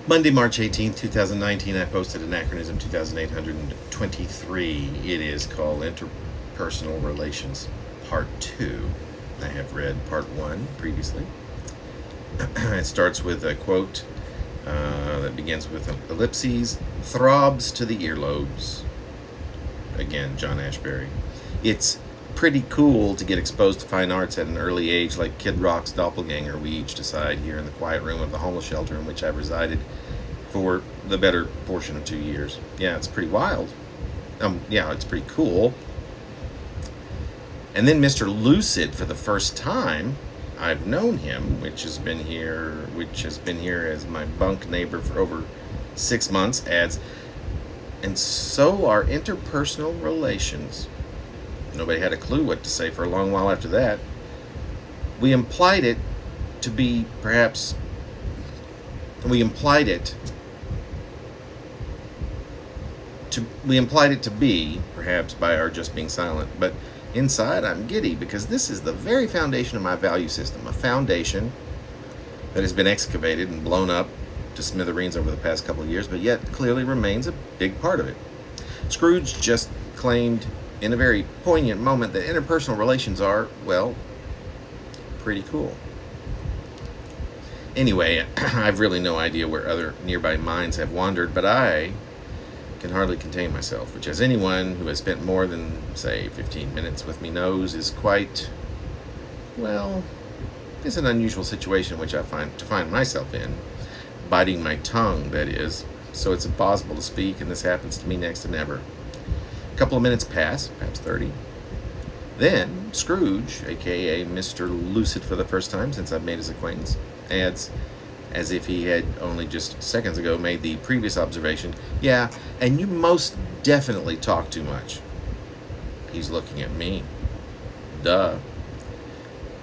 Monday, March 18th, 2019, I posted Anachronism 2823. It is called Interpersonal Relations, Part 2. I have read Part 1 previously. It starts with a quote that begins with ellipses, throbs to the earlobes. Again, John Ashbery. It's pretty cool to get exposed to fine arts at an early age, like Kid Rock's doppelganger we each decide here in the quiet room of the homeless shelter in which I've resided for the better portion of 2 years. Yeah, it's pretty wild. Yeah, it's pretty cool. And then Mr. Lucid, for the first time I've known him, which has been here as my bunk neighbor for over 6 months, adds, and so are interpersonal relations. Nobody had a clue what to say for a long while after that. We implied it to be perhaps by our just being silent, but inside I'm giddy because this is the very foundation of my value system, a foundation that has been excavated and blown up to smithereens over the past couple of years, but yet clearly remains a big part of it. Scrooge just claimed in a very poignant moment that interpersonal relations are, well, pretty cool. Anyway, I've really no idea where other nearby minds have wandered, but I can hardly contain myself, which, as anyone who has spent more than, say, 15 minutes with me knows, is quite, well, it's an unusual situation which I find myself in, biting my tongue, that is, so it's impossible to speak, and this happens to me next to never. A couple of minutes pass, perhaps 30. Then Scrooge, aka Mr. Lucid for the first time since I've made his acquaintance, adds, as if he had only just seconds ago made the previous observation, yeah, and you most definitely talk too much. He's looking at me. Duh.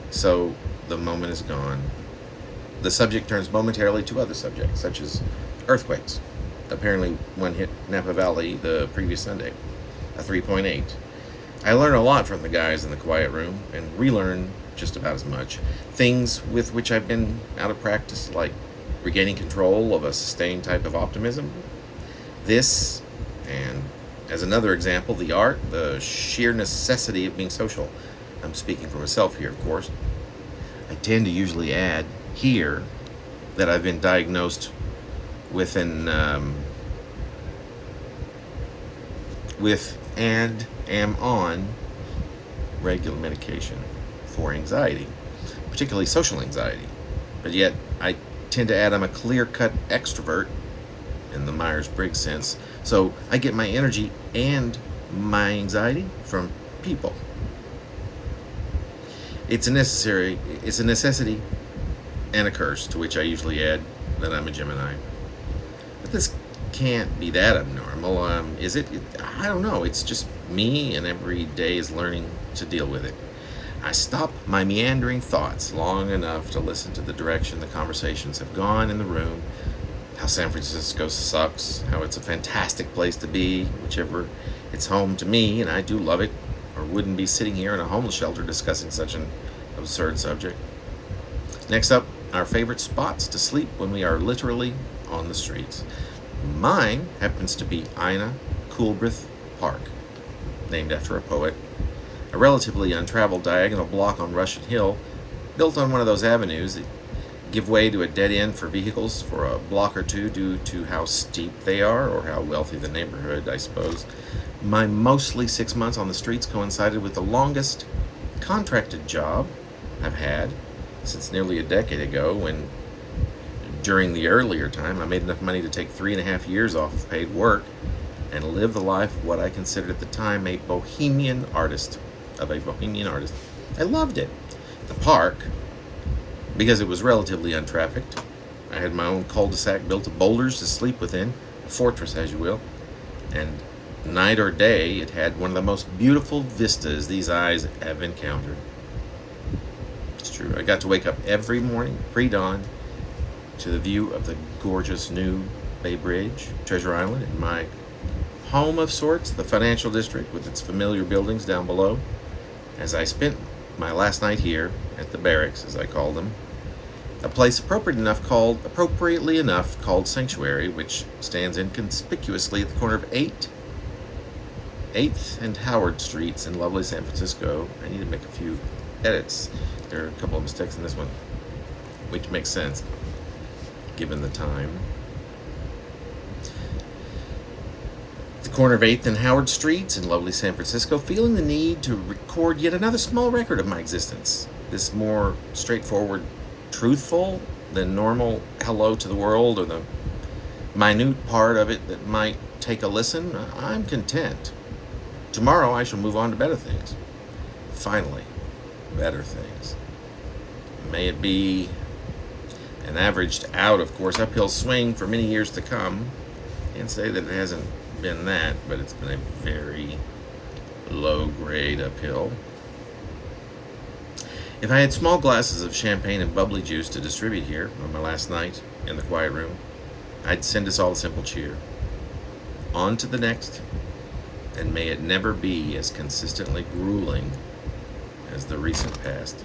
So the moment is gone. The subject turns momentarily to other subjects, such as earthquakes. Apparently one hit Napa Valley the previous Sunday, a 3.8. I learn a lot from the guys in the quiet room and relearn just about as much. Things with which I've been out of practice, like regaining control of a sustained type of optimism. This, and as another example, the art, the sheer necessity of being social. I'm speaking for myself here, of course. I tend to usually add here that I've been diagnosed with and am on regular medication for anxiety, particularly social anxiety. But yet I tend to add I'm a clear-cut extrovert in the Myers-Briggs sense, so I get my energy and my anxiety from people. It's a necessity and a curse, to which I usually add that I'm a Gemini. But this can't be that abnormal, is it? I don't know. It's just me, and every day is learning to deal with it. I stop my meandering thoughts long enough to listen to the direction the conversations have gone in the room, how San Francisco sucks, how it's a fantastic place to be, whichever it's home to me, and I do love it, or wouldn't be sitting here in a homeless shelter discussing such an absurd subject. Next up, our favorite spots to sleep when we are literally on the streets. Mine happens to be Ina Coolbrith Park, named after a poet, a relatively untraveled diagonal block on Russian Hill, built on one of those avenues that give way to a dead end for vehicles for a block or two due to how steep they are or how wealthy the neighborhood, I suppose. My mostly 6 months on the streets coincided with the longest contracted job I've had since nearly a decade ago, when during the earlier time I made enough money to take 3.5 years off of paid work and live the life of what I considered at the time a bohemian artist. I loved it. The park, because it was relatively untrafficked. I had my own cul-de-sac built of boulders to sleep within, a fortress as you will, and night or day it had one of the most beautiful vistas these eyes have encountered. It's true. I got to wake up every morning, pre-dawn, to the view of the gorgeous new Bay Bridge, Treasure Island, and my home of sorts, the financial district with its familiar buildings down below. As I spent my last night here at the barracks, as I call them, A place appropriately enough called Sanctuary, which stands inconspicuously at the corner of 8th and Howard Streets in lovely San Francisco. I need to make a few edits. There are a couple of mistakes in this one, which makes sense given the time. The corner of 8th and Howard Streets in lovely San Francisco, feeling the need to record yet another small record of my existence. This more straightforward, truthful than normal hello to the world, or the minute part of it that might take a listen. I'm content. Tomorrow I shall move on to better things. Finally, better things. May it be an averaged out, of course, uphill swing for many years to come. Can't say that it hasn't been that, but it's been a very low grade uphill. If I had small glasses of champagne and bubbly juice to distribute here on my last night in the quiet room, I'd send us all a simple cheer. On to the next, and may it never be as consistently grueling as the recent past.